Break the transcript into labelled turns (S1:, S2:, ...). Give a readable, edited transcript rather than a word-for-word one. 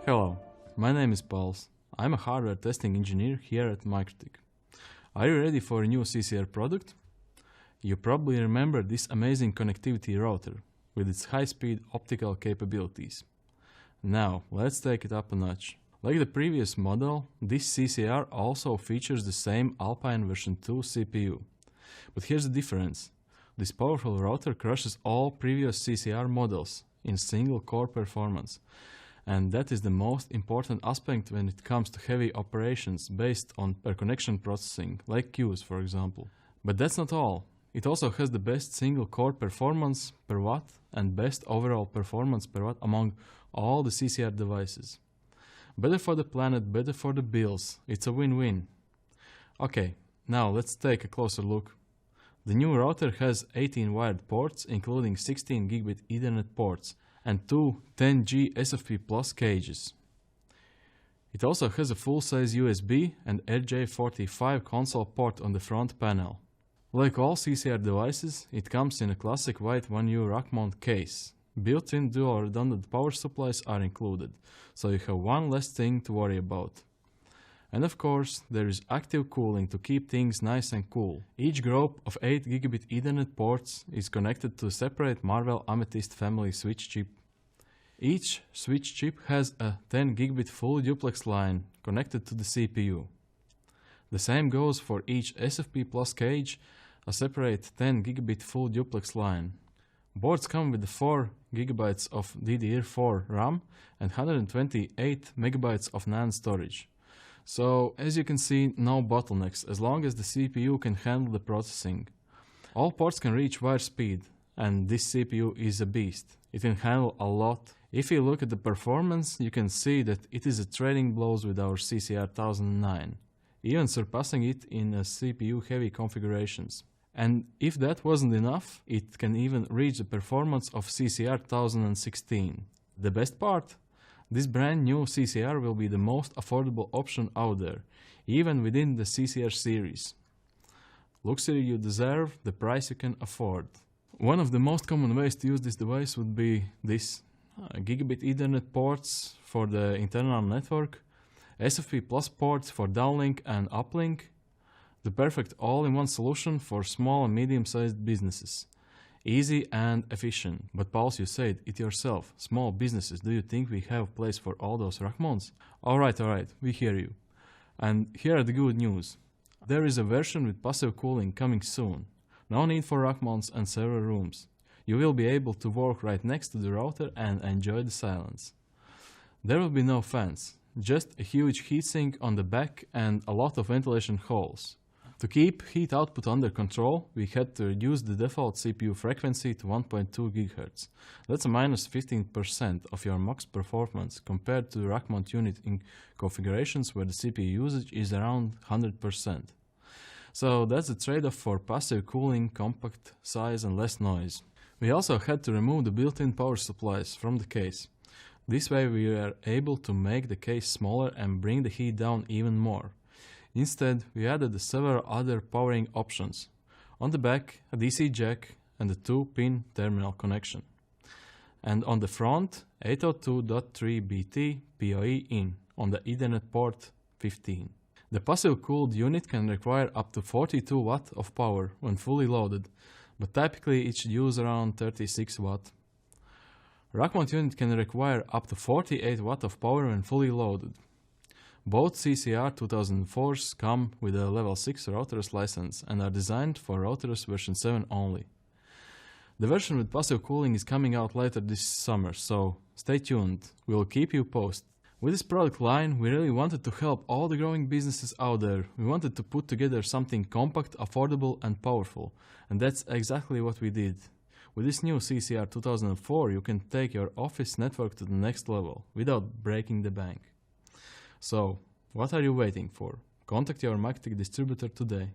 S1: Hello, my name is Pauls. I'm a hardware testing engineer here at MikroTik. Are you ready for a new CCR product? You probably remember this amazing connectivity router with its high-speed optical capabilities. Now, let's take it up a notch. Like the previous model, this CCR also features the same Alpine version 2 CPU. But here's the difference. This powerful router crushes all previous CCR models in single core performance. And that is the most important aspect when it comes to heavy operations based on per-connection processing, like queues for example. But that's not all. It also has the best single core performance per watt and best overall performance per watt among all the CCR devices. Better for the planet, better for the bills. It's a win-win. Okay, now let's take a closer look. The new router has 18 wired ports, including 16 gigabit Ethernet ports and two 10G SFP Plus cages. It also has a full-size USB and RJ45 console port on the front panel. Like all CCR devices, it comes in a classic white 1U rack mount case. Built-in dual redundant power supplies are included, so you have one less thing to worry about. And of course, there is active cooling to keep things nice and cool. Each group of 8 gigabit Ethernet ports is connected to a separate Marvell Amethyst family switch chip. Each switch chip has a 10 gigabit full duplex line connected to the CPU. The same goes for each SFP Plus cage, a separate 10 gigabit full duplex line. Boards come with 4 GB of DDR4 RAM and 128 MB of NAND storage. So, as you can see, no bottlenecks as long as the CPU can handle the processing. All ports can reach wire speed, and this CPU is a beast. It can handle a lot. If you look at the performance, you can see that it is trading blows with our CCR2009, even surpassing it in CPU-heavy configurations. And if that wasn't enough, it can even reach the performance of CCR2016. The best part? This brand new CCR will be the most affordable option out there, even within the CCR series. Luxury you deserve, the price you can afford. One of the most common ways to use this device would be this. Gigabit Ethernet ports for the internal network, SFP Plus ports for downlink and uplink, the perfect all-in-one solution for small and medium-sized businesses. Easy and efficient. But Pauls, you said it yourself. Small businesses, do you think we have a place for all those rack mounts? Alright, we hear you. And here are the good news. There is a version with passive cooling coming soon. No need for rack mounts and server rooms. You will be able to work right next to the router and enjoy the silence. There will be no fans, just a huge heatsink on the back and a lot of ventilation holes. To keep heat output under control, we had to reduce the default CPU frequency to 1.2 GHz. That's a minus 15% of your max performance compared to the rack mount unit in configurations where the CPU usage is around 100%. So that's a trade-off for passive cooling, compact size and less noise. We also had to remove the built-in power supplies from the case. This way we were able to make the case smaller and bring the heat down even more. Instead, we added several other powering options. On the back, a DC jack and a 2-pin terminal connection. And on the front, 802.3BT PoE in on the Ethernet port 15. The passive cooled unit can require up to 42 Watt of power when fully loaded, but typically it should use around 36 Watt. Rack mount unit can require up to 48 Watt of power when fully loaded. Both CCR2004s come with a level 6 routers license and are designed for routers version 7 only. The version with passive cooling is coming out later this summer, so stay tuned, we'll keep you posted. With this product line, we really wanted to help all the growing businesses out there. We wanted to put together something compact, affordable and powerful, and that's exactly what we did. With this new CCR2004, you can take your office network to the next level without breaking the bank. So, what are you waiting for? Contact your MikroTik distributor today.